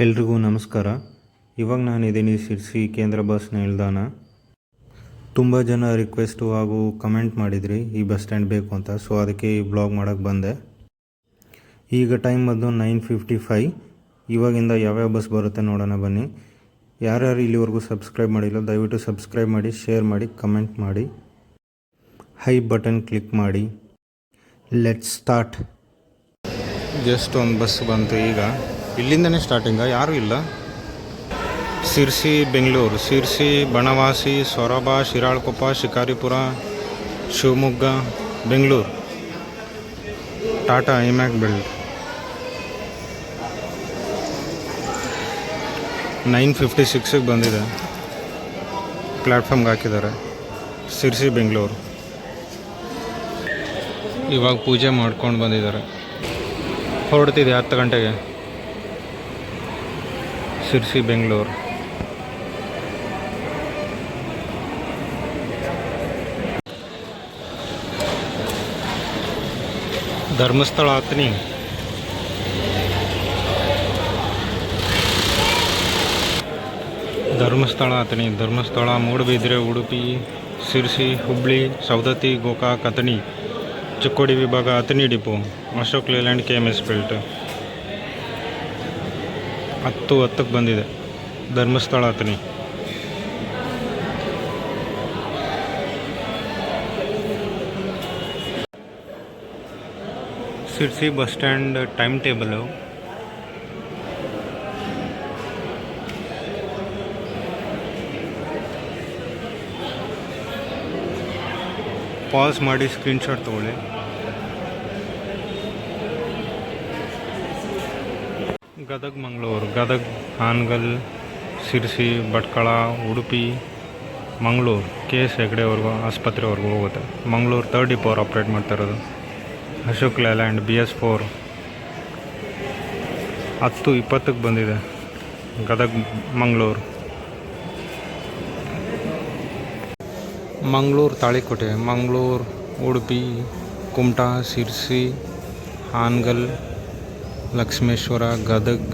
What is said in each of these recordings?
ಎಲ್ರಿಗೂ ನಮಸ್ಕಾರ. ಇವಾಗ ನಾನಿದ್ದೀನಿ ಶಿರ್ಸಿ ಕೇಂದ್ರ ಬಸ್ ನಿಲ್ದಾಣ. ತುಂಬ ಜನ ರಿಕ್ವೆಸ್ಟು ಹಾಗೂ ಕಮೆಂಟ್ ಮಾಡಿದ್ರಿ ಈ ಬಸ್ ಸ್ಟ್ಯಾಂಡ್ ಬೇಕು ಅಂತ. ಸೊ ಅದಕ್ಕೆ ಈ ಬ್ಲಾಗ್ ಮಾಡೋಕ್ಕೆ ಬಂದೆ. ಈಗ ಟೈಮ್ ಬಂದು 9:55. ಇವಾಗಿಂದ ಯಾವ್ಯಾವ ಬಸ್ ಬರುತ್ತೆ ನೋಡೋಣ ಬನ್ನಿ. ಯಾರ್ಯಾರು ಇಲ್ಲಿವರೆಗೂ ಸಬ್ಸ್ಕ್ರೈಬ್ ಮಾಡಿಲ್ಲ ದಯವಿಟ್ಟು ಸಬ್ಸ್ಕ್ರೈಬ್ ಮಾಡಿ, ಶೇರ್ ಮಾಡಿ, ಕಮೆಂಟ್ ಮಾಡಿ, ಹೈ ಬಟನ್ ಕ್ಲಿಕ್ ಮಾಡಿ. Let's start. ಜಸ್ಟ್ ಒಂದು ಬಸ್ ಬಂತು ಈಗ. ಇಲ್ಲಿಂದನೇ ಸ್ಟಾರ್ಟಿಂಗ, ಯಾರೂ ಇಲ್ಲ. ಶಿರ್ಸಿ ಬೆಂಗಳೂರು, ಶಿರ್ಸಿ, ಬನವಾಸಿ, ಸೊರಬ, ಶಿರಾಳಕೊಪ್ಪ, ಶಿಕಾರಿಪುರ, ಶಿವಮೊಗ್ಗ, ಬೆಂಗಳೂರು. ಟಾಟಾ ಐಮ್ಯಾಕ್ ಬೆಲ್ಟ್. 9:56ಗೆ ಬಂದಿದೆ. ಪ್ಲ್ಯಾಟ್ಫಾರ್ಮ್ಗೆ ಹಾಕಿದ್ದಾರೆ. ಶಿರ್ಸಿ ಬೆಂಗಳೂರು. ಇವಾಗ ಪೂಜೆ ಮಾಡ್ಕೊಂಡು ಬಂದಿದ್ದಾರೆ. ಹೊರಡ್ತಿದೆ 10 ಗಂಟೆಗೆ ಶಿರ್ಸಿ ಬೆಂಗಳೂರು. ಧರ್ಮಸ್ಥಳ ಹತ್ತನಿ. ಧರ್ಮಸ್ಥಳ, ಮೂಡುಬಿದ್ರೆ, ಉಡುಪಿ, ಶಿರ್ಸಿ, ಹುಬ್ಳಿ, ಸವದತ್ತಿ, ಗೋಕಾಕ್, ಅಥಣಿ, ಚಿಕ್ಕೋಡಿ ವಿಭಾಗ, Athani depot, Ashok Layland, KMS belt. 10:10ಕ್ಕೆ ಬಂದಿದೆ Dharmasthala Athani. Sirsi bus stand time table. Pass ಮಾಡಿ ಸ್ಕ್ರೀನ್ಶಾಟ್ ತಗೊಳ್ಳಿ. ಗದಗ್ ಮಂಗಳೂರು, ಗದಗ್, ಹಾನಗಲ್, ಶಿರ್ಸಿ, ಭಟ್ಕಳ, ಉಡುಪಿ, ಮಂಗಳೂರು, KS ಹೆಗ್ಡೆವರೆಗೂ ಆಸ್ಪತ್ರೆವರೆಗೂ ಹೋಗುತ್ತೆ. ಮಂಗಳೂರು 3rd ಡಿಪೋ ಆಪ್ರೇಟ್ ಮಾಡ್ತಾ ಇರೋದು. ಅಶೋಕ್ ಲೇಲ್ಯಾಂಡ್, BS4. 10:20ಕ್ಕೆ ಬಂದಿದೆ ಗದಗ್ ಮಂಗಳೂರು. ಮಂಗಳೂರು ತಾಳಿಕೋಟೆ, ಮಂಗಳೂರು, ಉಡುಪಿ, ಕುಮಟಾ, ಶಿರ್ಸಿ, ಹಾನಗಲ್, ಲಕ್ಷ್ಮೇಶ್ವರ, ಗದಗ್,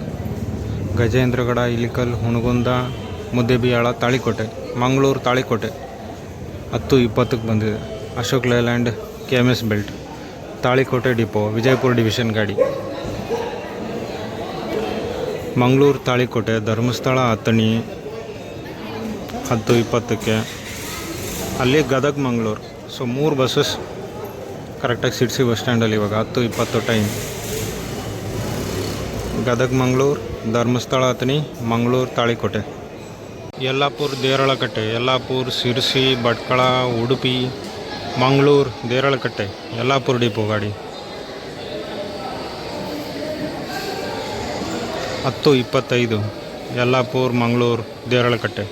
ಗಜೇಂದ್ರಗಡ, ಇಲಿಕಲ್, ಹುಣಗುಂದ, ಮುದ್ದೇಬಿಹಾಳ, ತಾಳಿಕೋಟೆ. ಮಂಗಳೂರು ತಾಳಿಕೋಟೆ 10:20ಕ್ಕೆ ಬಂದಿದೆ. Ashok Layland, KMS belt, Talikote depot, Vijayapura division ಗಾಡಿ. ಮಂಗಳೂರು ತಾಳಿಕೋಟೆ, ಧರ್ಮಸ್ಥಳ ಅಥಣಿ 10:20ಕ್ಕೆ. ಅಲ್ಲಿ ಗದಗ್ ಮಂಗಳೂರು. ಸೊ 3 ಬಸ್ಸಸ್ ಕರೆಕ್ಟಾಗಿ ಶಿರ್ಸಿ ಬಸ್ ಸ್ಟ್ಯಾಂಡಲ್ಲಿ ಇವಾಗ 10:20 ಟೈಮ್. ಗದಗ್ ಮಂಗಳೂರು, ಧರ್ಮಸ್ಥಳ ಅಥಣಿ, ಮಂಗಳೂರು ತಾಳಿಕೋಟೆ. ಯಲ್ಲಾಪುರ ದೇರಳಕಟ್ಟೆ, ಯಲ್ಲಾಪುರ, ಶಿರ್ಸಿ, ಭಟ್ಕಳ, ಉಡುಪಿ, ಮಂಗಳೂರು, ದೇರಳಕಟ್ಟೆ, ಯಲ್ಲಾಪುರ ಡಿಪೋ ಗಾಡಿ. 10:25 ಯಲ್ಲಾಪುರ, ಮಂಗಳೂರು, ದೇರಳಕಟ್ಟೆ.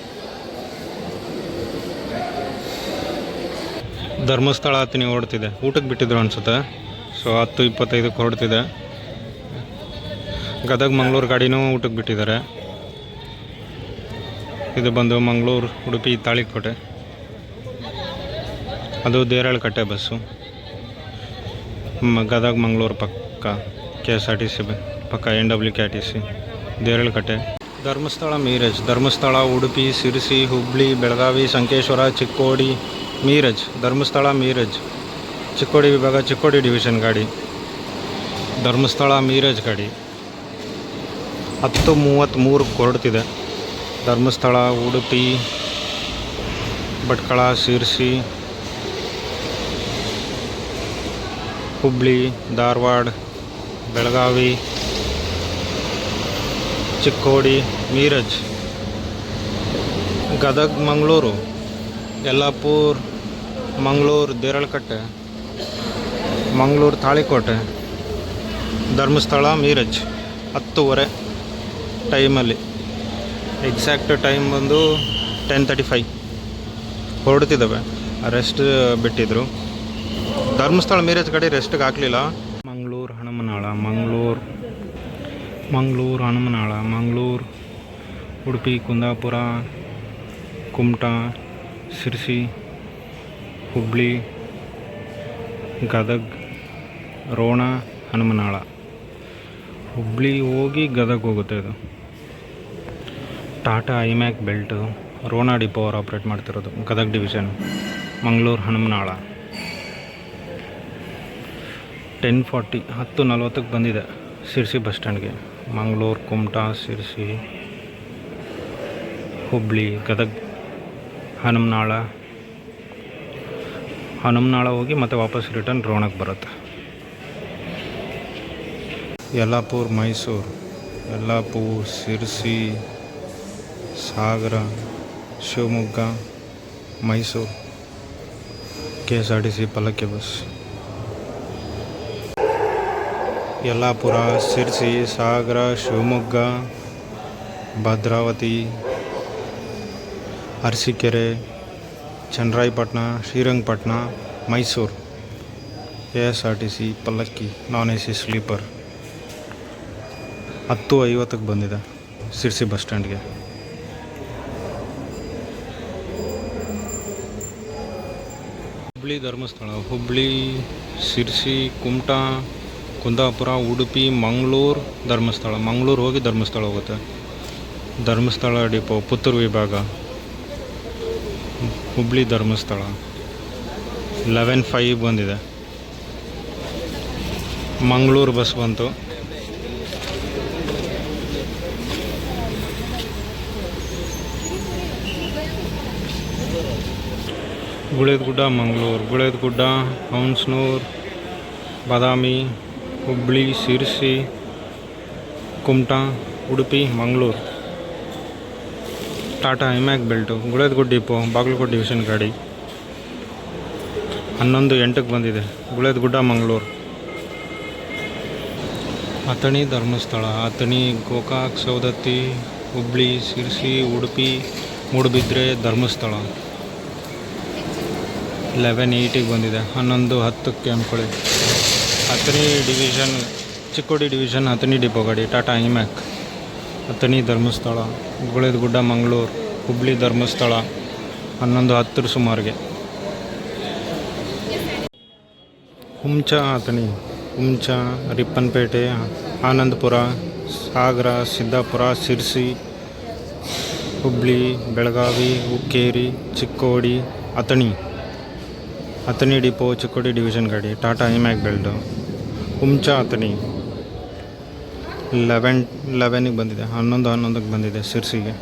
ಧರ್ಮಸ್ಥಳ ಅಥಣಿ ಹೊರಡ್ತಿದೆ. ಊಟಕ್ಕೆ ಬಿಟ್ಟಿದ್ರು ಅನಿಸುತ್ತೆ. ಸೊ 10:25ಕ್ಕೆ ಹೊರಡ್ತಿದೆ. ಗದಗ್ ಮಂಗಳೂರು ಗಾಡಿನೂ ಊಟಕ್ಕೆ ಬಿಟ್ಟಿದ್ದಾರೆ. ಇದು ಬಂದು ಮಂಗಳೂರು, ಉಡುಪಿ, ತಾಳಿಕೋಟೆ. ಅದು ದೇರಳಕಟ್ಟೆ ಬಸ್ಸು. ಗದಗ್ ಮಂಗಳೂರು ಪಕ್ಕ KSRTC ಪಕ್ಕ NWKTC ದೇರಳಕಟ್ಟೆ. ಧರ್ಮಸ್ಥಳ ಮೀರಜ್, ಧರ್ಮಸ್ಥಳ, ಉಡುಪಿ, ಶಿರ್ಸಿ, ಹುಬ್ಳಿ, ಬೆಳಗಾವಿ, ಸಂಕೇಶ್ವರ, ಚಿಕ್ಕೋಡಿ, ಮೀರಜ್. ಧರ್ಮಸ್ಥಳ ಮೀರಜ್, ಚಿಕ್ಕೋಡಿ ವಿಭಾಗ, ಚಿಕ್ಕೋಡಿ ಡಿವಿಷನ್ ಗಾಡಿ. ಧರ್ಮಸ್ಥಳ ಮೀರಜ್ ಗಾಡಿ 10:33ಕ್ಕೆ ಹೊರಡ್ತಿದೆ. ಧರ್ಮಸ್ಥಳ, ಉಡುಪಿ, ಭಟ್ಕಳ, ಶಿರ್ಸಿ, ಹುಬ್ಳಿ, ಧಾರವಾಡ, ಬೆಳಗಾವಿ, ಚಿಕ್ಕೋಡಿ, ಮೀರಜ್, ಗದಗ್ ಮಂಗಳೂರು, ಯಲ್ಲಾಪುರ, ಮಂಗಳೂರು, ದೇರಳಕಟ್ಟೆ, ಮಂಗಳೂರು ತಾಳಿಕೋಟೆ, ಧರ್ಮಸ್ಥಳ ಮೀರಜ್ 10:30 ಟೈಮಲ್ಲಿ. ಎಕ್ಸಾಕ್ಟ್ ಟೈಮ್ ಬಂದು 10:35 ಹೊರಡ್ತಿದ್ದಾವೆ. ರೆಸ್ಟ್ ಬಿಟ್ಟಿದ್ರು. ಧರ್ಮಸ್ಥಳ ಮೀರಜ್ ಗಾಡಿ ರೆಸ್ಟ್ಗೆ ಹಾಕಲಿಲ್ಲ. ಮಂಗಳೂರು ಹನುಮನಾಳ, ಮಂಗಳೂರು ಹನುಮನಾಳ, ಮಂಗಳೂರು, ಉಡುಪಿ, ಕುಂದಾಪುರ, ಕುಮಟಾ, ಶಿರ್ಸಿ, ಹುಬ್ಳಿ, ಗದಗ್, ರೋಣ, ಹನುಮನಾಳ. ಹುಬ್ಳಿ ಹೋಗಿ ಗದಗ್ ಹೋಗುತ್ತೆ ಇದು. ಟಾಟಾ ಐಮ್ಯಾಕ್ ಬೆಲ್ಟು ರೋಣ ಡಿಪೋ ಅವರು ಆಪ್ರೇಟ್ ಮಾಡ್ತಿರೋದು, ಗದಗ್ ಡಿವಿಷನ್, ಮಂಗಳೂರು ಹನುಮನಾಳ. 10:40 10:40 ಬಂದಿದೆ ಶಿರ್ಸಿ ಬಸ್ ಸ್ಟ್ಯಾಂಡ್ಗೆ. ಮಂಗಳೂರು, ಕುಮಟಾ, ಶಿರ್ಸಿ, ಹುಬ್ಳಿ, ಗದಗ್, ಹನುಮನಾಳ ಹೋಗಿ ಮತ್ತೆ ವಾಪಸ್ ರಿಟರ್ನ್ ರೋಣಕ್ಕೆ ಬರುತ್ತೆ. Yellapur, Mysuru, Yellapur, Sirsi, Sagar, Shivamogga, Mysuru, KSRTC Pallakki bus. Yellapur, Sirsi, Sagar, Shivamogga, Bhadravati, Arsikere, Channarayapatna, Srirangapatna, Mysuru, KSRTC Pallakki non AC sleeper. 10:50 ಬಂದಿದೆ ಶಿರ್ಸಿ ಬಸ್ ಸ್ಟ್ಯಾಂಡ್ಗೆ. ಹುಬ್ಳಿ ಧರ್ಮಸ್ಥಳ, ಹುಬ್ಳಿ, ಶಿರ್ಸಿ, ಕುಮಟಾ, ಕುಂದಾಪುರ, ಉಡುಪಿ, ಮಂಗಳೂರು, ಧರ್ಮಸ್ಥಳ. ಮಂಗಳೂರು ಹೋಗಿ ಧರ್ಮಸ್ಥಳ ಹೋಗುತ್ತೆ. ಧರ್ಮಸ್ಥಳ ಡಿಪೋ ಪುತ್ತೂರು ವಿಭಾಗ, ಹುಬ್ಳಿ ಧರ್ಮಸ್ಥಳ. 11:05 ಬಂದಿದೆ. ಮಂಗಳೂರು ಬಸ್ ಬಂತು. ಗುಳೇದಗುಡ್ಡ, ಮಂಗಳೂರು, ಗುಳೇದಗುಡ್ಡ, ಹುಣಸೂರು, ಬಾದಾಮಿ, ಹುಬ್ಳಿ, ಶಿರ್ಸಿ, ಕುಮಟಾ, ಉಡುಪಿ, ಮಂಗಳೂರು. ಟಾಟಾ ಐಮ್ಯಾಕ್ belt Guledagudda depot, Bagalkot division ಗಾಡಿ. 11:08 ಬಂದಿದೆ ಗುಳೇದಗುಡ್ಡ, ಮಂಗಳೂರು. ಅಥಣಿ ಧರ್ಮಸ್ಥಳ, ಅಥಣಿ, ಗೋಕಾಕ್, ಸೌದತ್ತಿ, ಹುಬ್ಳಿ, ಶಿರ್ಸಿ, ಉಡುಪಿ, ಮೂಡುಬಿದ್ರೆ, ಧರ್ಮಸ್ಥಳ. 11:08 ಬಂದಿದೆ. 11:10 ಅಂದ್ಕೊಳ್ಳಿ. Athani division, Chikkodi division, Athani depot ಗಾಡಿ, ಟಾಟಾ ಐಮ್ಯಾಕ್. ಅಥಣಿ ಧರ್ಮಸ್ಥಳ, ಗುಳೇದಗುಡ್ಡ, ಮಂಗಳೂರು, ಹುಬ್ಳಿ, ಧರ್ಮಸ್ಥಳ. 11:10 ಸುಮಾರಿಗೆ. ಹುಂಚ, ಅಥಣಿ, ಹುಂಚ, ರಿಪ್ಪನ್ಪೇಟೆ, ಆನಂದಪುರ, ಸಾಗರ, ಸಿದ್ದಾಪುರ, ಶಿರ್ಸಿ, ಹುಬ್ಳಿ, ಬೆಳಗಾವಿ, ಹುಕ್ಕೇರಿ, ಚಿಕ್ಕೋಡಿ, ಅಥಣಿ. ಅಥಣಿ ಡಿಪೋ, ಚಿಕ್ಕೋಡಿ ಡಿವಿಷನ್ ಗಾಡಿ, ಟಾಟಾ ಐಮ್ಯಾಕ್ ಬೆಲ್ಟು. ಹುಂಚ, ಅಥಣಿ. 11:11 ಬಂದಿದೆ. 11:11 ಬಂದಿದೆ ಶಿರ್ಸಿಗೆ.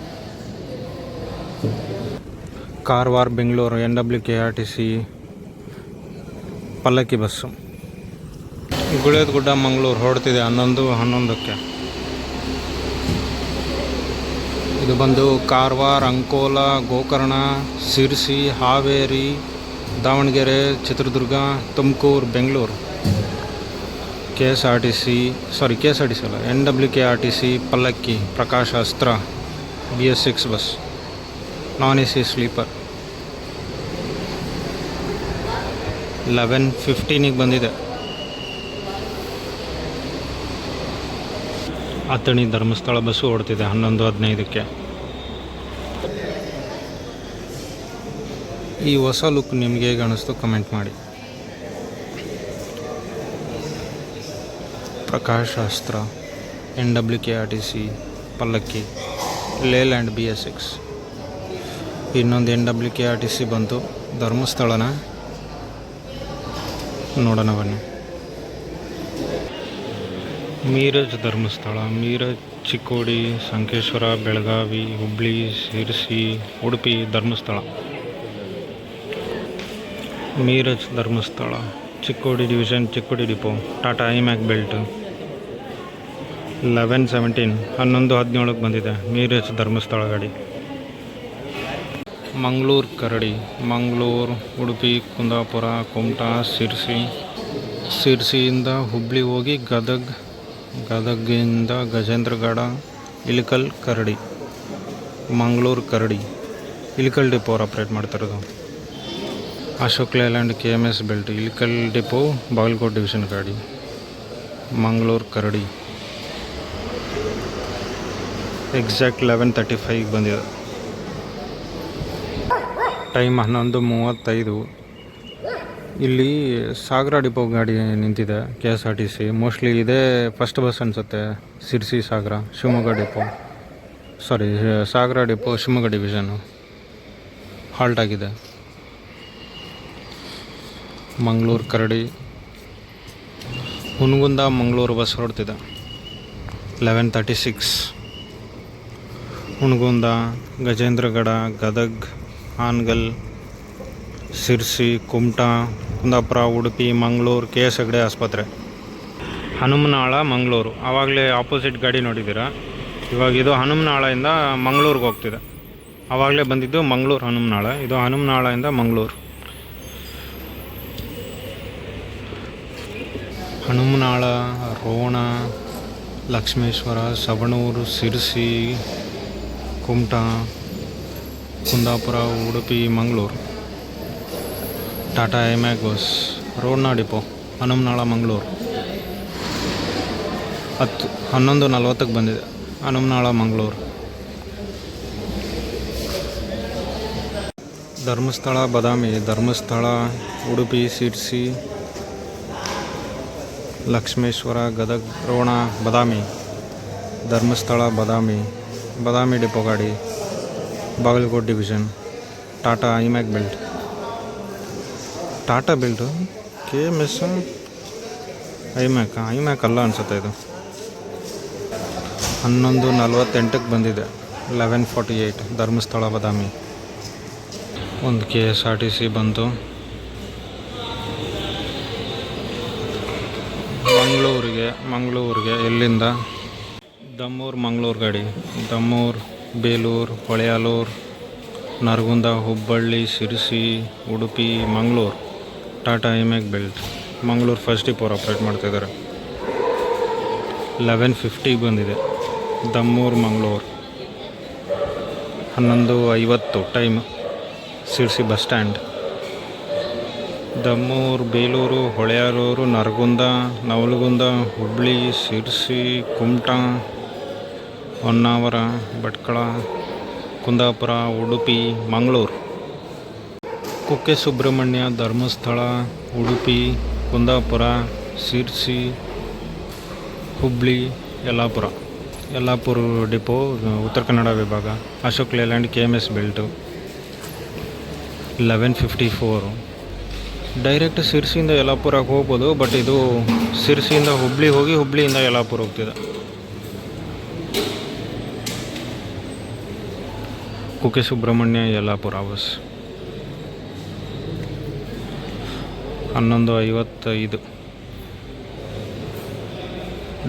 ಕಾರವಾರ, ಬೆಂಗಳೂರು, NWKRTC ಪಲ್ಲಕ್ಕಿ ಬಸ್ಸು. ಗುಳೇದಗುಡ್ಡ, ಮಂಗಳೂರು ಹೊರಡ್ತಿದೆ 11:11. ಇದು ಬಂದು ಕಾರವಾರ, ಅಂಕೋಲ, ಗೋಕರ್ಣ, ಶಿರ್ಸಿ, ಹಾವೇರಿ, ದಾವಣಗೆರೆ, ಚಿತ್ರದುರ್ಗ, ತುಮಕೂರು, ಬೆಂಗಳೂರು. KSRTC ಅಲ್ಲ, NWKRTC ಪಲ್ಲಕ್ಕಿ, ಪ್ರಕಾಶ್ ಅಸ್ತ್ರ, BS6 ಬಸ್, ನಾನ್ AC ಸ್ಲೀಪರ್. 11:15 ಬಂದಿದೆ. ಅಥಣಿ ಧರ್ಮಸ್ಥಳ ಬಸ್ಸು ಓಡ್ತಿದೆ 11:15. ಈ ಹೊಸ ಲುಕ್ ನಿಮಗೆ ಹೇಗೆ ಅನ್ನಿಸ್ತು ಕಮೆಂಟ್ ಮಾಡಿ. ಪ್ರಕಾಶ್ ಅಸ್ತ್ರ, NWKRTC ಪಲ್ಲಕ್ಕಿ, ಲೇಲ್ಯಾಂಡ್, BS6. ಇನ್ನೊಂದು NWKRTC ಬಂತು, ಧರ್ಮಸ್ಥಳನ ನೋಡೋಣ ಬನ್ನಿ. ಮೀರಜ್ ಧರ್ಮಸ್ಥಳ, ಮೀರಜ್, ಚಿಕ್ಕೋಡಿ, ಸಂಕೇಶ್ವರ, ಬೆಳಗಾವಿ, ಹುಬ್ಳಿ, ಶಿರ್ಸಿ, ಉಡುಪಿ, ಧರ್ಮಸ್ಥಳ. ಮೀರಜ್ ಧರ್ಮಸ್ಥಳ, ಚಿಕ್ಕೋಡಿ ಡಿವಿಷನ್, ಚಿಕ್ಕೋಡಿ ಡಿಪೋ, ಟಾಟಾ ಐಮ್ಯಾಕ್ ಬೆಲ್ಟು. 11:17 11:17 ಬಂದಿದೆ ಮೀರಜ್ ಧರ್ಮಸ್ಥಳ ಗಾಡಿ. ಮಂಗಳೂರು ಕರಡಿ, ಮಂಗಳೂರು, ಉಡುಪಿ, ಕುಂದಾಪುರ, ಕುಮಟಾ, ಶಿರ್ಸಿ, ಶಿರ್ಸಿಯಿಂದ ಹುಬ್ಳಿ ಹೋಗಿ ಗದಗ್, ಗದಗಿಂದ ಗಜೇಂದ್ರಗಡ, ಇಳಕಲ್, ಕರಡಿ. ಮಂಗಳೂರು ಕರಡಿ, ಇಳಕಲ್ ಡಿಪೋ ಅವ್ರು ಆಪ್ರೇಟ್ ಮಾಡ್ತಿರೋದು. Ashok Layland, KMS belt, Ilkal depot, Bagalkot division ಗಾಡಿ. ಮಂಗಳೂರು ಕರಡಿ. ಎಕ್ಸಾಕ್ಟ್ 11:35 ಬಂದಿದೆ. ಟೈಮ್ 11:35. ಇಲ್ಲಿ ಸಾಗರ ಡಿಪೋ ಗಾಡಿ ನಿಂತಿದೆ, KSRTC. ಮೋಸ್ಟ್ಲಿ ಇದೇ ಫಸ್ಟ್ ಬಸ್ ಅನಿಸುತ್ತೆ, Sirsi Sagar Shivamogga depot. Sorry Sagar depot Shivamogga division halt ಆಗಿದೆ. ಮಂಗಳೂರು ಕರಡಿ ಹುನಗುಂದ ಮಂಗಳೂರು ಬಸ್ ಹೊರಡ್ತಿದೆ 11:36. ಹುನಗುಂದ, ಗಜೇಂದ್ರಗಡ, ಗದಗ್, ಹಾನಗಲ್, ಸಿರ್ಸಿ, ಕುಮಟಾ, ಕುಂದಾಪುರ, ಉಡುಪಿ, ಮಂಗಳೂರು, ಕೆ ಎಸ್ ಹೆಗ್ಡೆ ಆಸ್ಪತ್ರೆ, ಹನುಮನಾಳ, ಮಂಗಳೂರು. ಆವಾಗಲೇ ಆಪೋಸಿಟ್ ಗಾಡಿ ನೋಡಿದ್ದೀರಾ. ಇವಾಗ ಇದು ಹನುಮನಾಳದಿಂದ ಮಂಗಳೂರಿಗೆ ಹೋಗ್ತಿದೆ. ಆವಾಗಲೇ ಬಂದಿದ್ದು ಮಂಗಳೂರು ಹನುಮನಾಳ, ಇದು ಹನುಮನಾಳದಿಂದ ಮಂಗಳೂರು. ಹನುಮನಾಳ, ರೋಣ, ಲಕ್ಷ್ಮೇಶ್ವರ, ಸವಣೂರು, ಸಿರ್ಸಿ, ಕುಮಟಾ, ಕುಂದಾಪುರ, ಉಡುಪಿ, ಮಂಗಳೂರು. ಟಾಟಾ ಐಮ್ಯಾಕ್ ಬಸ್ ರೋಡ್ನ ಡಿಪೋ ಹನುಮನಾಳ, ಮಂಗಳೂರು 11:40 ಬಂದಿದೆ. ಹನುಮನಾಳ, ಮಂಗಳೂರು. ಧರ್ಮಸ್ಥಳ, ಬಾದಾಮಿ, ಧರ್ಮಸ್ಥಳ, ಉಡುಪಿ, ಸಿರ್ಸಿ, ಲಕ್ಷ್ಮೇಶ್ವರ, ಗದಗ್, ರೋಣ, ಬಾದಾಮಿ, ಧರ್ಮಸ್ಥಳ, ಬಾದಾಮಿ ಡಿಪೋ ಗಾಡಿ, ಬಾಗಲಕೋಟೆ ಡಿವಿಷನ್. ಟಾಟಾ ಐಮ್ಯಾಕ್ ಬೆಲ್ಟ್, ಟಾಟಾ ಬೆಲ್ಟು KMS ಐಮ್ಯಾಕ್ ಅಲ್ಲ ಅನಿಸುತ್ತೆ ಇದು. 11:48 ಬಂದಿದೆ. 11:48 ಧರ್ಮಸ್ಥಳ, ಬಾದಾಮಿ. ಒಂದು KSRTC ಬಂತು. ಮಂಗಳೂರಿಗೆ ಎಲ್ಲಿಂದ? ದಮ್ಮೂರು, ಮಂಗಳೂರು ಗಾಡಿ. ದಮ್ಮೂರು, ಬೇಲೂರು, ಹೊಳೆಯಾಲೂರು, ನರಗುಂದ, ಹುಬ್ಬಳ್ಳಿ, ಸಿರ್ಸಿ, ಉಡುಪಿ, ಮಂಗಳೂರು. ಟಾಟಾ ಐಮ್ಯಾಕ್ ಬೆಲ್ಟ್. ಮಂಗಳೂರು ಫಸ್ಟ್ ಡಿಪೋರ್ ಆಪ್ರೇಟ್ ಮಾಡ್ತಾಯಿದ್ದಾರೆ. 11:50 ಬಂದಿದೆ. ದಮ್ಮೂರು, ಮಂಗಳೂರು. 11:50 time. Sirsi bus stand. Dammur, Belur, Holealur, Naragund, Navalgund, Hubballi, Sirsi, Kumta, Honnavar, Bhatkal, Kundapura, Udupi, Mangaluru. Kukke Subrahmanya, Dharmasthala, Udupi, Kundapura, Sirsi, Hubballi, Yellapur depot Uttara Kannada ವಿಭಾಗ. Ashok Layland, KMS belt. 11:54 direct ಸಿರ್ಸಿಯಿಂದ ಯಲ್ಲಾಪುರಕ್ಕೆ ಹೋಗ್ಬೋದು, ಬಟ್ ಇದು ಸಿರ್ಸಿಯಿಂದ ಹುಬ್ಬಳ್ಳಿ ಹೋಗಿ ಹುಬ್ಬಳ್ಳಿಯಿಂದ ಯಲ್ಲಾಪುರ ಹೋಗ್ತಿದೆ. ಕುಕ್ಕೆ ಸುಬ್ರಹ್ಮಣ್ಯ, ಯಲ್ಲಾಪುರ ಬಸ್. 11:55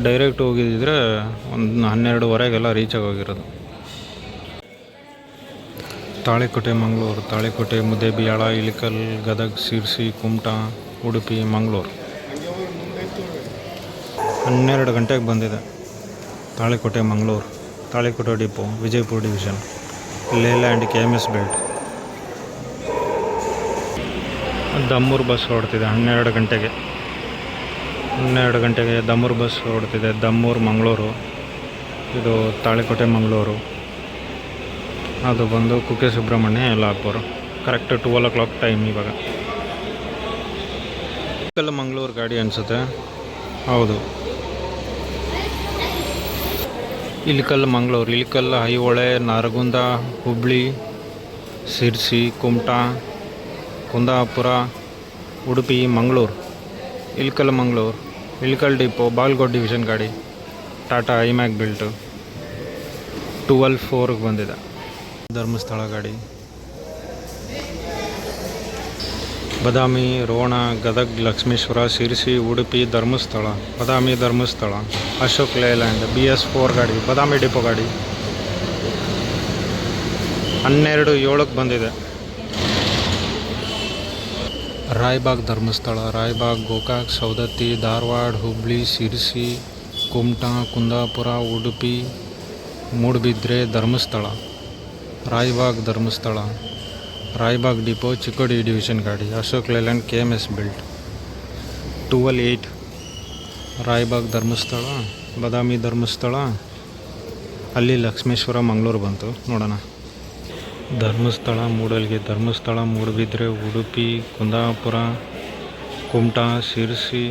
ಡೈರೆಕ್ಟ್ ಹೋಗಿದ್ದರೆ ಒಂದು 12:15 ರೀಚ್ ಆಗೋಗಿರೋದು. ತಾಳಿಕೋಟೆ, ಮಂಗಳೂರು. ತಾಳಿಕೋಟೆ, ಮುದ್ದೇಬಿಹಾಳ, ಇಳಿಕಲ್, ಗದಗ್, ಸಿರ್ಸಿ, ಕುಮಟಾ, ಉಡುಪಿ, ಮಂಗಳೂರು. 12 ಗಂಟೆಗೆ ಬಂದಿದೆ. Talikote, Mangaluru. Talikote depot Vijayapura division. Leyland, KMS belt. Dammur bus ಹೊರಡ್ತಿದೆ 12 ಗಂಟೆಗೆ. ದಮ್ಮೂರು ಬಸ್ ಹೊರಡ್ತಿದೆ. ದಮ್ಮೂರು, ಮಂಗಳೂರು. ಇದು ತಾಳಿಕೋಟೆ, ಮಂಗಳೂರು. ಅದು ಬಂದು Kukke Subrahmanya, Yellapur. Correct 12 o'clock time ಇವಾಗ. ಇಳಿಕಲ್, ಮಂಗಳೂರು ಗಾಡಿ ಅನಿಸುತ್ತೆ. ಹೌದು, ಇಳಿಕಲ್, ಮಂಗಳೂರು. ಇಳಿಕಲ್, ಐಹೊಳೆ, ನರಗುಂದ, ಹುಬ್ಬಳ್ಳಿ, ಸಿರ್ಸಿ, ಕುಮಟಾ, ಕುಂದಾಪುರ, ಉಡುಪಿ, ಮಂಗಳೂರು. ಇಳಿಕಲ್, ಮಂಗಳೂರು. ಇಳಿಕಲ್ ಡಿಪೋ ಬಾಗಲಕೋಟೆ ಡಿವಿಷನ್ ಗಾಡಿ. ಟಾಟಾ ಐಮ್ಯಾಕ್ ಬೆಲ್ಟು. 12:04 ಬಂದಿದೆ. ಧರ್ಮಸ್ಥಳ ಗಾಡಿ. ಬಾದಾಮಿ, ರೋಣ, ಗದಗ್, ಲಕ್ಷ್ಮೇಶ್ವರ, ಸಿರ್ಸಿ, ಉಡುಪಿ, ಧರ್ಮಸ್ಥಳ. ಬಾದಾಮಿ, ಧರ್ಮಸ್ಥಳ. ಅಶೋಕ್ ಲೇಲ್ಯಾಂಡ್, BS4 ಗಾಡಿ. ಬಾದಾಮಿ ಡಿಪೋ ಗಾಡಿ. 12:07 ಬಂದಿದೆ. ರಾಯಬಾಗ್, ಧರ್ಮಸ್ಥಳ. ರಾಯಬಾಗ್, ಗೋಕಾಕ್, ಸೌದತ್ತಿ, ಧಾರವಾಡ, ಹುಬ್ಬಳ್ಳಿ, ಸಿರ್ಸಿ, ಕುಮಟಾ, ಕುಂದಾಪುರ, ಉಡುಪಿ, ಮೂಡುಬಿದ್ರೆ, ಧರ್ಮಸ್ಥಳ. ರಾಯಬಾಗ್, ಧರ್ಮಸ್ಥಳ. ರಾಯಬಾಗ್ ಡಿಪೋ ಚಿಕ್ಕೋಡಿ ಡಿವಿಷನ್ ಗಾಡಿ. Ashok Layland, KMS belt. 12:08 Raybag, Dharmasthala. Badami, Dharmasthala. ಅಲ್ಲಿ ಲಕ್ಷ್ಮೇಶ್ವರ, ಮಂಗಳೂರು ಬಂತು. ನೋಡೋಣ. ಧರ್ಮಸ್ಥಳ, ಮೂಡಲ್ಗಿ. ಧರ್ಮಸ್ಥಳ, ಮೂಡುಬಿದ್ರೆ, ಉಡುಪಿ, ಕುಂದಾಪುರ, ಕುಮಟಾ, ಸಿರ್ಸಿ,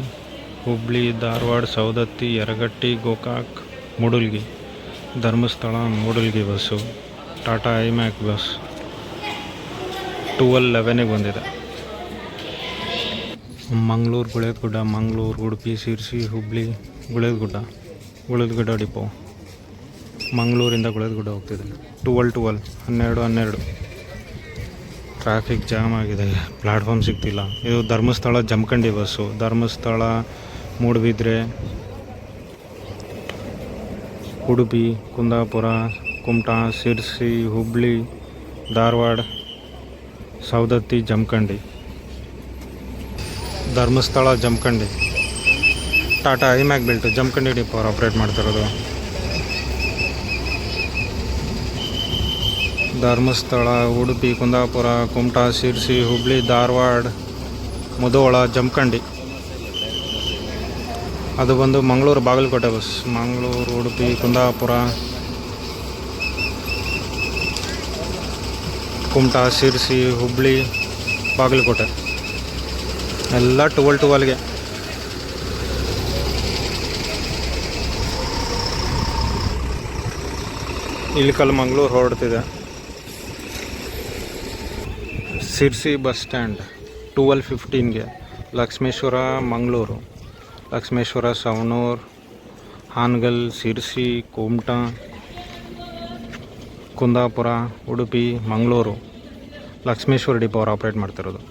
ಹುಬ್ಬಳ್ಳಿ, ಧಾರವಾಡ, ಸೌದತ್ತಿ, ಯರಗಟ್ಟಿ, ಗೋಕಾಕ್, ಮೂಡಲ್ಗಿ. ಧರ್ಮಸ್ಥಳ ಮೂಡಲ್ಗಿ ಬಸ್ಸು ಟಾಟಾ ಐಮ್ಯಾಕ್ ಬಸ್ 12:11ಗೆ ಬಂದಿದೆ. ಮಂಗಳೂರು ಗುಳೇದಗುಡ್ಡ, ಮಂಗಳೂರು, ಉಡುಪಿ, ಶಿರ್ಸಿ, ಹುಬ್ಳಿ, ಗುಳೇದಗುಡ್ಡ ಡಿಪೋ. ಮಂಗಳೂರಿಂದ ಗುಳೇದಗುಡ್ಡ ಹೋಗ್ತಿದೆ. 12 ಟ್ರಾಫಿಕ್ ಜಾಮ್ ಆಗಿದೆ, ಪ್ಲ್ಯಾಟ್ಫಾರ್ಮ್ ಸಿಗ್ತಿಲ್ಲ. ಇದು ಧರ್ಮಸ್ಥಳ ಜಮಖಂಡಿ ಬಸ್ಸು. ಧರ್ಮಸ್ಥಳ, ಮೂಡುಬಿದ್ರೆ, ಉಡುಪಿ, ಕುಂದಾಪುರ, ಕುಮಟಾ, ಶಿರ್ಸಿ, ಹುಬ್ಳಿ, ಧಾರವಾಡ, ಸವದತ್ತಿ, ಜಮಖಂಡಿ. ಧರ್ಮಸ್ಥಳ ಜಮಖಂಡಿ ಟಾಟಾ ಐಮ್ಯಾಕ್ ಬೆಲ್ಟು ಜಮಖಂಡಿ ಡಿಪೋ ಅವ್ರು ಆಪ್ರೇಟ್ ಮಾಡ್ತಿರೋದು. ಧರ್ಮಸ್ಥಳ, ಉಡುಪಿ, ಕುಂದಾಪುರ, ಕುಮಟಾ, ಶಿರ್ಸಿ, ಹುಬ್ಳಿ, ಧಾರವಾಡ, ಮುಧೋಳ, ಜಮಖಂಡಿ. ಅದು ಬಂದು ಮಂಗಳೂರು ಬಾಗಲಕೋಟೆ ಬಸ್. ಮಂಗಳೂರು, ಉಡುಪಿ, ಕುಂದಾಪುರ, ಕುಮಟಾ, ಶಿರ್ಸಿ, ಹುಬ್ಳಿ, ಬಾಗಲಕೋಟೆ ಎಲ್ಲ 12:12ಗೆ. ಇಳಕಲ್ ಮಂಗಳೂರು ಹೊರಡ್ತಿದೆ. ಶಿರ್ಸಿ ಬಸ್ ಸ್ಟ್ಯಾಂಡ್ 12:15ಗೆ. ಲಕ್ಷ್ಮೇಶ್ವರ ಮಂಗಳೂರು, ಲಕ್ಷ್ಮೇಶ್ವರ, ಸವಣೂರು, ಹಾನಗಲ್, ಶಿರ್ಸಿ, ಕುಮಟಾ, ಕುಂದಾಪುರ, ಉಡುಪಿ, ಮಂಗಳೂರು. ಲಕ್ಷ್ಮೇಶ್ವರ ಡಿಪೋ ಅವ್ರು ಆಪ್ರೇಟ್ ಮಾಡ್ತಿರೋದು.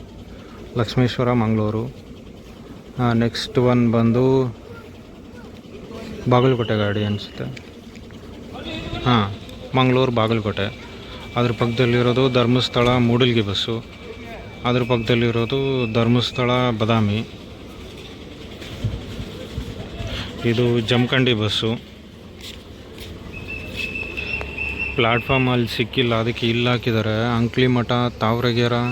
ಲಕ್ಷ್ಮೇಶ್ವರ, ಮಂಗಳೂರು. ನೆಕ್ಸ್ಟ್ ಒನ್ ಬಂದು ಬಾಗಲಕೋಟೆ ಗಾಡಿ ಅನಿಸುತ್ತೆ. ಮಂಗಳೂರು, ಬಾಗಲಕೋಟೆ. ಅದ್ರ ಪಕ್ಕದಲ್ಲಿರೋದು ಧರ್ಮಸ್ಥಳ ಮೂಡಲ್ಗಿ ಬಸ್ಸು. ಅದ್ರ ಪಕ್ಕದಲ್ಲಿರೋದು ಧರ್ಮಸ್ಥಳ ಬದಾಮಿ. ಇದು ಜಮಖಂಡಿ ಬಸ್ಸು. ಪ್ಲ್ಯಾಟ್ಫಾರ್ಮಲ್ಲಿ ಸಿಕ್ಕಿಲ್ಲ, ಅದಕ್ಕೆ ಇಲ್ಲಿ ಹಾಕಿದ್ದಾರೆ. ಅಂಕ್ಲಿಮಠ, ತಾವರಗೆರೆ,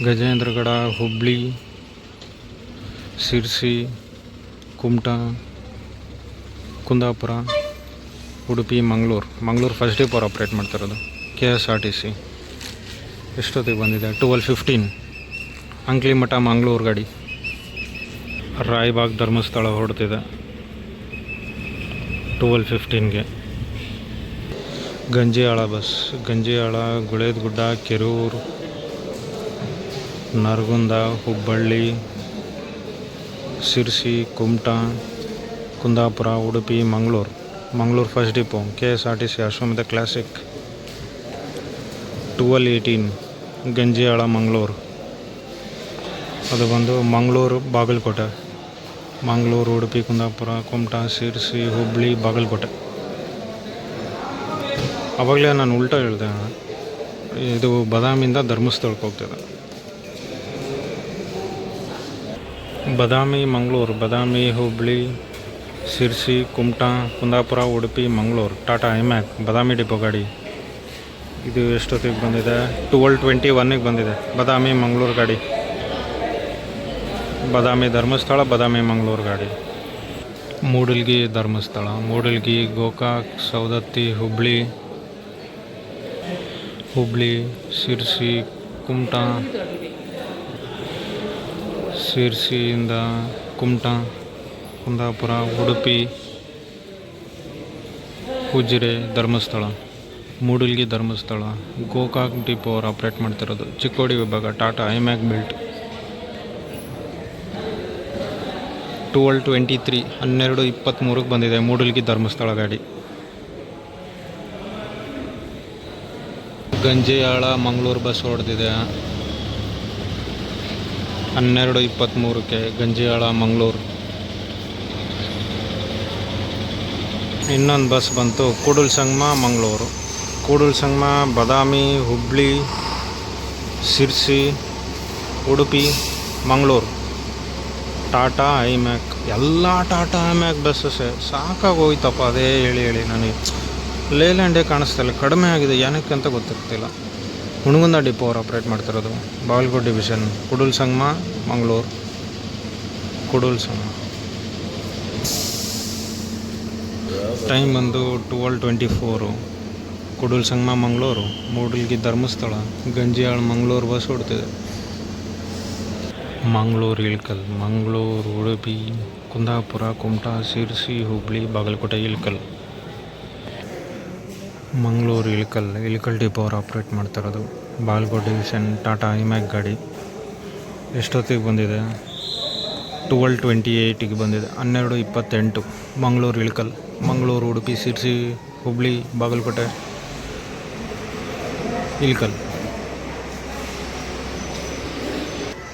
ಗಜೇಂದ್ರಗಡ, ಹುಬ್ಳಿ, ಶಿರ್ಸಿ, ಕುಮಟಾ, ಕುಂದಾಪುರ, ಉಡುಪಿ, ಮಂಗಳೂರು ಫಸ್ಟ್ ಡಿಪೋ ಅವ್ರು ಆಪ್ರೇಟ್ ಮಾಡ್ತಿರೋದು. KSRTC. ಎಷ್ಟೊತ್ತಿಗೆ ಬಂದಿದೆ? 12:15. ಅಂಕ್ಲಿಮಠ ಮಂಗಳೂರು ಗಾಡಿ. ರಾಯಬಾಗ್, ಧರ್ಮಸ್ಥಳ ಹೊರಡ್ತಿದೆ 12:15ಗೆ. Ganjiyal bus. Ganjiyal, Guledagudda, Kerur, Naragund, Hubballi, Sirsi, Kumta, Kundapura, Udupi, Mangaluru first depot. KSRTC Ashwamedha classic 12:18. Ganjiyal Mangaluru. ಅದು ಬಂದು ಮಂಗಳೂರು ಬಾಗಲಕೋಟೆ. ಮಂಗಳೂರು, ಉಡುಪಿ, ಕುಂದಾಪುರ, ಕುಮಟಾ, ಶಿರ್ಸಿ, ಹುಬ್ಳಿ, ಬಾಗಲಕೋಟೆ. ಆವಾಗಲೇ ನಾನು ಉಲ್ಟಾ ಹೇಳಿದೆ. ಇದು ಬದಾಮಿಯಿಂದ ಧರ್ಮಸ್ಥಳಕ್ಕೆ ಹೋಗ್ತಿದೆ. ಬದಾಮಿ, ಮಂಗಳೂರು, ಬದಾಮಿ, ಹುಬ್ಳಿ, ಶಿರ್ಸಿ, ಕುಮಟಾ, ಕುಂದಾಪುರ, ಉಡುಪಿ, ಮಂಗಳೂರು. ಟಾಟಾ ಐಮ್ಯಾಕ್ ಬದಾಮಿ ಡಿಪೋ ಗಾಡಿ. ಇದು ಎಷ್ಟೊತ್ತಿಗೆ ಬಂದಿದೆ? 12:21ಗೆ ಬಂದಿದೆ. ಬದಾಮಿ, ಮಂಗಳೂರು ಗಾಡಿ. ಬದಾಮಿ, ಧರ್ಮಸ್ಥಳ, ಬದಾಮಿ, ಮಂಗಳೂರು ಗಾಡಿ. ಮೂಡಲ್ಗಿ, ಧರ್ಮಸ್ಥಳ, ಮೂಡಲ್ಗಿ, ಗೋಕಾಕ್, ಸವದತ್ತಿ, ಹುಬ್ಳಿ, ಶಿರ್ಸಿ, ಕುಮಟಾ, ಶಿರ್ಸಿಯಿಂದ ಕುಮಟಾ, ಕುಂದಾಪುರ, ಉಡುಪಿ, ಉಜಿರೆ, ಧರ್ಮಸ್ಥಳ. ಮೂಡಲ್ಗಿ, ಧರ್ಮಸ್ಥಳ, ಗೋಕಾಕ್ ಡಿಪೋ ಅವ್ರು ಆಪ್ರೇಟ್ ಮಾಡ್ತಿರೋದು. ಚಿಕ್ಕೋಡಿ ವಿಭಾಗ ಟಾಟಾ ಐಮ್ಯಾಕ್ ಬೆಲ್ಟ್. 12:23 12:23ಕ್ಕೆ ಬಂದಿದೆ ಮೂಡಲ್ಗಿ ಧರ್ಮಸ್ಥಳ ಗಾಡಿ. ಗಂಜಿಯಾಳ ಮಂಗಳೂರು ಬಸ್ ಹೊಡೆದಿದೆ 12:23ಕ್ಕೆ. ಗಂಜಿಯಾಳ ಮಂಗಳೂರು. ಇನ್ನೊಂದು ಬಸ್ ಬಂತು ಕೂಡಲ ಸಂಗಮ ಮಂಗಳೂರು. ಕೂಡಲ ಸಂಗಮ, ಬದಾಮಿ, ಹುಬ್ಳಿ, ಶಿರ್ಸಿ, ಉಡುಪಿ, ಮಂಗಳೂರು. ಟಾಟಾ ಐಮ್ಯಾಕ್. ಎಲ್ಲ ಟಾಟಾ ಐಮ್ಯಾಕ್ ಬಸ್ಸಸ್ಸೇ. ಸಾಕಾಗೋಯ್ತಪ್ಪ ಅದೇ ಹೇಳಿ ನನಗೆ. ಲೇಲ್ಯಾಂಡೇ ಕಾಣಿಸ್ತಿಲ್ಲ, ಕಡಿಮೆ ಆಗಿದೆ, ಏನಕ್ಕೆ ಅಂತ ಗೊತ್ತಿರ್ತಿಲ್ಲ. ಹುಣಗುಂದ ಡಿಪೋ ಅವ್ರು ಆಪ್ರೇಟ್ ಮಾಡ್ತಿರೋದು. ಬಾಗಲಕೋಟೆ ಡಿವಿಷನ್. ಕೂಡಲ ಸಂಗಮ ಮಂಗಳೂರು. ಕೂಡಲ ಸಂಗಮ. ಟೈಮ್ ಬಂದು 12:24. ಕೂಡಲ ಸಂಗಮ ಮಂಗಳೂರು, ಮೂಡಲ್ಗಿ ಧರ್ಮಸ್ಥಳ, ಗಂಜಿಯಾಳ ಮಂಗಳೂರು ಬಸ್ ಹೊಡ್ತಿದೆ. ಮಂಗಳೂರು ಇಳಕಲ್, ಮಂಗಳೂರು, ಉಡುಪಿ, ಕುಂದಾಪುರ, ಕುಮಟಾ, ಶಿರ್ಸಿ, ಹುಬ್ಳಿ, ಬಾಗಲಕೋಟೆ, ಇಳಕಲ್. ಮಂಗಳೂರು ಇಳಿಕಲ್ ಡಿಪೋ ಅವ್ರು ಆಪ್ರೇಟ್ ಮಾಡ್ತಾಯಿರೋದು. ಬಾಲ್ಕೋಟ್ ಡಿವಿಷನ್ ಟಾಟಾ ಐಮ್ಯಾಕ್ ಗಾಡಿ ಎಷ್ಟೊತ್ತಿಗೆ ಬಂದಿದೆ? 12:28ಗೆ ಬಂದಿದೆ. 12:28 ಮಂಗಳೂರು ಇಳಿಕಲ್. ಮಂಗಳೂರು, ಉಡುಪಿ, ಶಿರ್ಸಿ, ಹುಬ್ಳಿ, ಬಾಗಲಕೋಟೆ, ಇಳಿಕಲ್.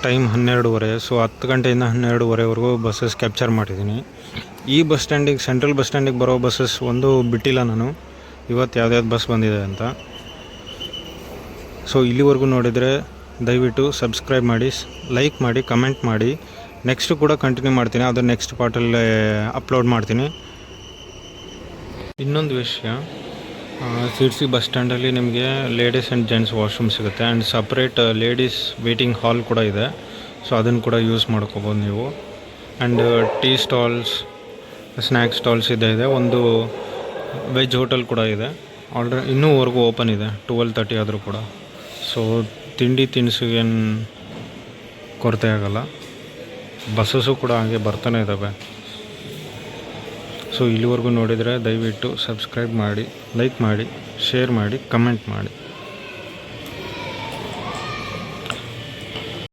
ಟೈಮ್ 12:30. ಸೊ 10 ಗಂಟೆಯಿಂದ 12:30ವರೆಗೂ ಬಸ್ಸಸ್ ಕ್ಯಾಪ್ಚರ್ ಮಾಡಿದ್ದೀನಿ. ಈ ಬಸ್ ಸ್ಟ್ಯಾಂಡಿಗೆ, ಸೆಂಟ್ರಲ್ ಬಸ್ ಸ್ಟ್ಯಾಂಡಿಗೆ ಬರೋ ಬಸ್ಸಸ್ ಒಂದು ಬಿಟ್ಟಿಲ್ಲ ನಾನು ಇವತ್ತು ಯಾವ್ದ್ಯಾವ್ದು ಬಸ್ ಬಂದಿದೆ ಅಂತ. ಸೊ ಇಲ್ಲಿವರೆಗೂ ನೋಡಿದರೆ ದಯವಿಟ್ಟು ಸಬ್ಸ್ಕ್ರೈಬ್ ಮಾಡಿ, ಲೈಕ್ ಮಾಡಿ, ಕಮೆಂಟ್ ಮಾಡಿ. ನೆಕ್ಸ್ಟು ಕೂಡ ಕಂಟಿನ್ಯೂ ಮಾಡ್ತೀನಿ, ಅದು ನೆಕ್ಸ್ಟ್ ಪಾರ್ಟಲ್ಲೇ ಅಪ್ಲೋಡ್ ಮಾಡ್ತೀನಿ. ಇನ್ನೊಂದು ವಿಷಯ, ಶಿರ್ಸಿ ಬಸ್ ಸ್ಟ್ಯಾಂಡಲ್ಲಿ ನಿಮಗೆ ಲೇಡೀಸ್ ಆ್ಯಂಡ್ ಜೆಂಟ್ಸ್ ವಾಶ್ರೂಮ್ ಸಿಗುತ್ತೆ ಆ್ಯಂಡ್ ಸಪ್ರೇಟ್ ಲೇಡೀಸ್ ವೇಟಿಂಗ್ ಹಾಲ್ ಕೂಡ ಇದೆ. ಸೊ ಅದನ್ನು ಕೂಡ ಯೂಸ್ ಮಾಡ್ಕೋಬೋದು ನೀವು. And tea stalls, snacks stalls ಇದೆ. ಒಂದು ವೆಜ್ ಹೋಟೆಲ್ ಕೂಡ ಇದೆ. ಇನ್ನೂವರೆಗೂ ಓಪನ್ ಇದೆ, 12:30 ಆದರೂ ಕೂಡ. ಸೊ ತಿಂಡಿ ತಿನಿಸು ಏನು ಕೊರತೆ ಆಗೋಲ್ಲ. ಬಸ್ಸಸ್ಸು ಕೂಡ ಹಾಗೆ ಬರ್ತಾನೆ ಇದ್ದಾವೆ. ಸೊ ಇಲ್ಲಿವರೆಗೂ ನೋಡಿದರೆ ದಯವಿಟ್ಟು ಸಬ್ಸ್ಕ್ರೈಬ್ ಮಾಡಿ, ಲೈಕ್ ಮಾಡಿ, ಶೇರ್ ಮಾಡಿ, ಕಮೆಂಟ್ ಮಾಡಿ.